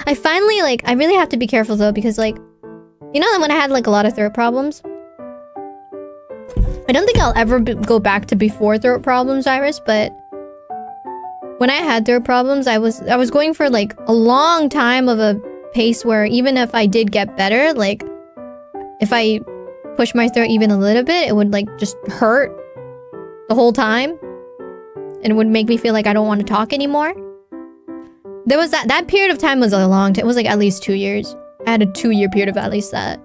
I finally, like, I really have to be careful though, because like, you know, when I had like a lot of throat problems, I don't think I'll ever go back to before throat problems, IRyS, but when I had throat problems, I was going for like a long time of a pace where even if I did get better, like if I push my throat even a little bit, it would like just hurt the whole time, and it would make me feel like I don't want to talk anymore. There was that period of time was a long time. It was like at least 2 years. I had a 2-year period of at least that,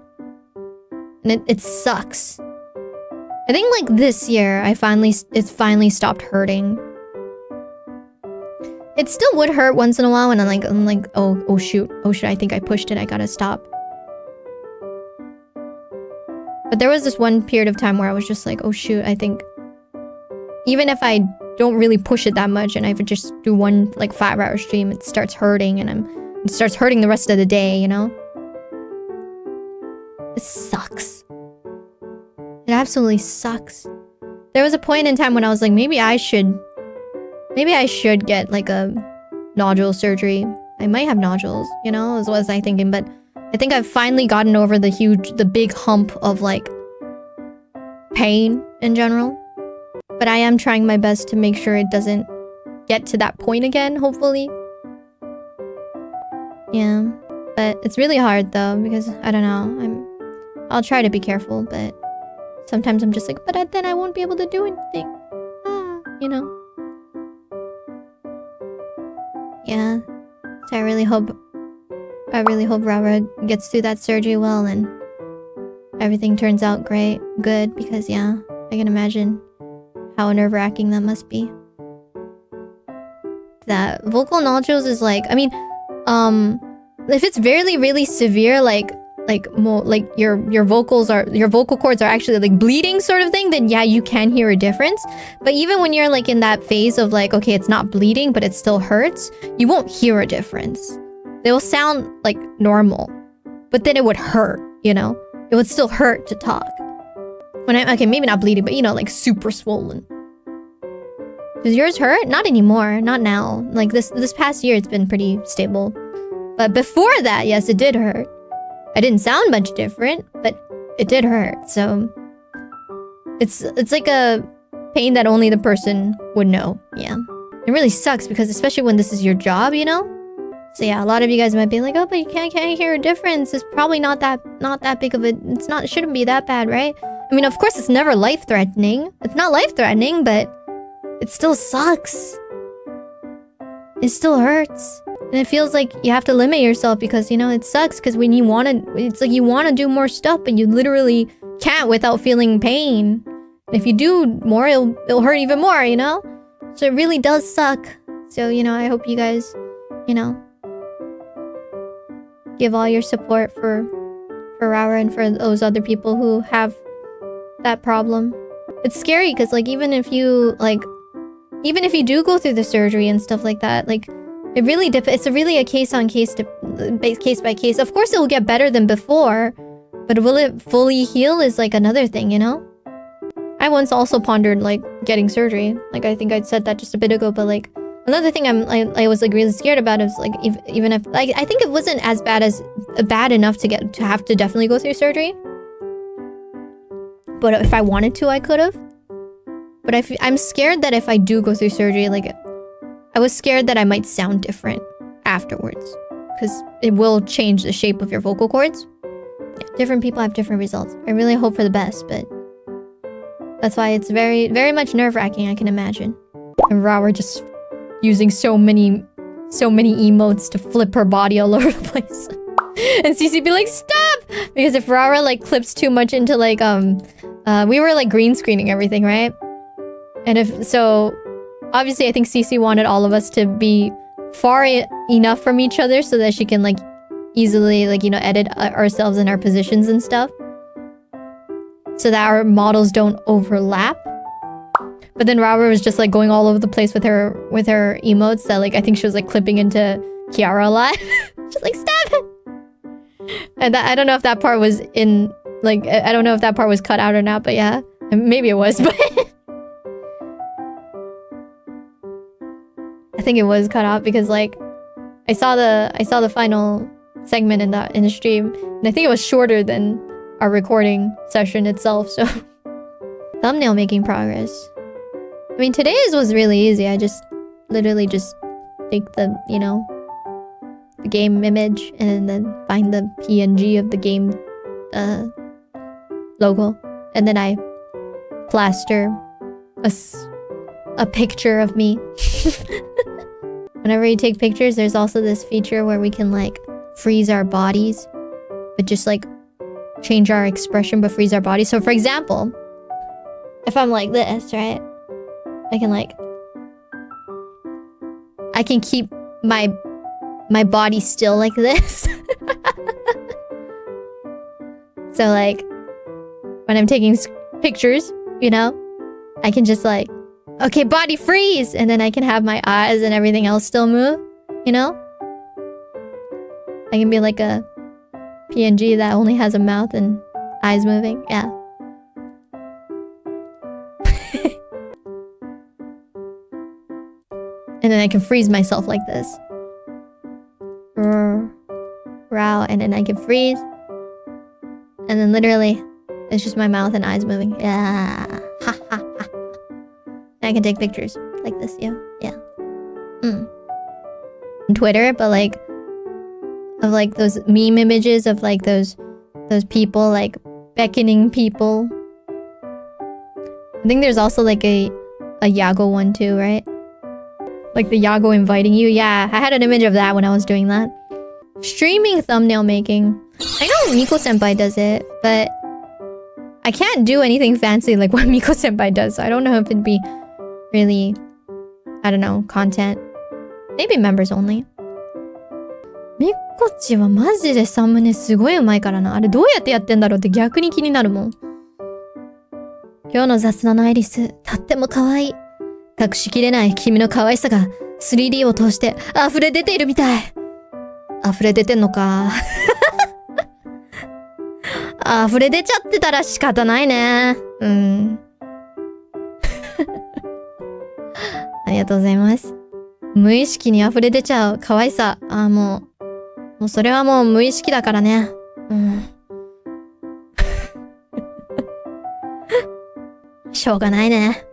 and it sucks. I think like this year, it's finally stopped hurting. It still would hurt once in a while, and I'm like, oh shoot, I think I pushed it. I gotta stop. But there was this one period of time where I was just like, oh shoot, I think even if I don't really push it that much, and I would just do one like 5-hour stream, it starts hurting, and it starts hurting the rest of the day, you know? It sucks. It absolutely sucks. There was a point in time when I was like, maybe I should get like a nodule surgery. I might have nodules, you know, is what I was thinking, but I think I've finally gotten over the big hump of like pain in general. But I am trying my best to make sure it doesn't get to that point again, hopefully. Yeah, but it's really hard though, because I don't know, I'll try to be careful, but sometimes I'm just like, but then I won't be able to do anything. You know? Yeah. So I really hope Rara gets through that surgery well and everything turns out good, because yeah, I can imagine how nerve-wracking that must be. That vocal nodules is like, I mean, if it's really, really severe, like your vocal cords are actually like bleeding sort of thing, then yeah, you can hear a difference. But even when you're like in that phase of like, okay, it's not bleeding, but it still hurts, you won't hear a difference. They will sound like normal, but then it would hurt, you know? It would still hurt to talk. Okay, maybe not bleeding, but you know, like super swollen. Does yours hurt? Not anymore. Not now. Like this past year, it's been pretty stable. But before that, yes, it did hurt. I didn't sound much different, but it did hurt. So it's like a pain that only the person would know. Yeah. It really sucks because especially when this is your job, you know? So yeah, a lot of you guys might be like, oh, but you can't hear a difference. It's probably not that big of a... It shouldn't be that bad, right? I mean, of course, it's never life-threatening. It's not life-threatening, but it still sucks. It still hurts. And it feels like you have to limit yourself because, you know, it sucks because when you want to... It's like you want to do more stuff, but you literally can't without feeling pain. And if you do more, it'll hurt even more, you know? So it really does suck. So, you know, I hope you guys, you know, give all your support for Rara and for those other people who have that problem. It's scary because like even if you do go through the surgery and stuff like that, like it really it's really a case by case. Of course it will get better than before, but will it fully heal is like another thing, you know? I once also pondered like getting surgery. Like I think I said that just a bit ago, but like another thing I was like really scared about is like even if like I think it wasn't as bad enough to have to definitely go through surgery. But if I wanted to, I could have. But I'm scared that if I do go through surgery, like I was scared that I might sound different afterwards because it will change the shape of your vocal cords. Yeah, different people have different results. I really hope for the best, but that's why it's very, very much nerve-wracking, I can imagine. And Rara just using so many emotes to flip her body all over the place. And Cece be like, stop! Because if Rara like clips too much into like we were like green screening everything, right? And obviously I think Cece wanted all of us to be far enough from each other so that she can like easily like, you know, edit ourselves in our positions and stuff. So that our models don't overlap. But then Rara was just like going all over the place with her emotes that like I think she was like clipping into Kiara a lot. She's like, stop it! And I don't know if that part was in like I don't know if that part was cut out or not, but yeah. Maybe it was, but I think it was cut out because like I saw the final segment in the stream, and I think it was shorter than our recording session itself, so thumbnail making progress. I mean, today's was really easy. I just literally just take the, you know, the game image and then find the PNG of the game logo, and then I plaster a picture of me. Whenever you take pictures, there's also this feature where we can like freeze our bodies, but just like change our expression but freeze our bodies. So for example, if I'm like this, right, I can keep my body still like this. So like when I'm taking pictures, you know, I can just like, okay, body freeze, and then I can have my eyes and everything else still move, you know? I can be like a PNG that only has a mouth and eyes moving, yeah. And then I can freeze myself like this. Row, and then I can freeze. And then literally, it's just my mouth and eyes moving. Yeah. Ha ha ha. And I can take pictures like this, yeah. Yeah. On Twitter, but like, of like those meme images of like those people like beckoning people. I think there's also like a Yago one too, right? Like the Yago inviting you. Yeah, I had an image of that when I was doing that. Streaming thumbnail making. I know Miko Senpai does it, but I can't do anything fancy like what Miko Senpai does. So I don't know if it'd be really, I don't know, content. Maybe members only. みこちはマジでサムネすごいうまいからな。あれどうやってやってんだろうって逆に気になるもん。今日の雑談のアイリス、とっても可愛い。隠しきれない君の可愛さが 3D を通して溢れ出ているみたい。溢れ出てんのか。溢れ出ちゃってたら仕方ないね。ありがとうございます。無意識に溢れ出ちゃう可愛さ。もうそれはもう無意識だからね。しょうがないね。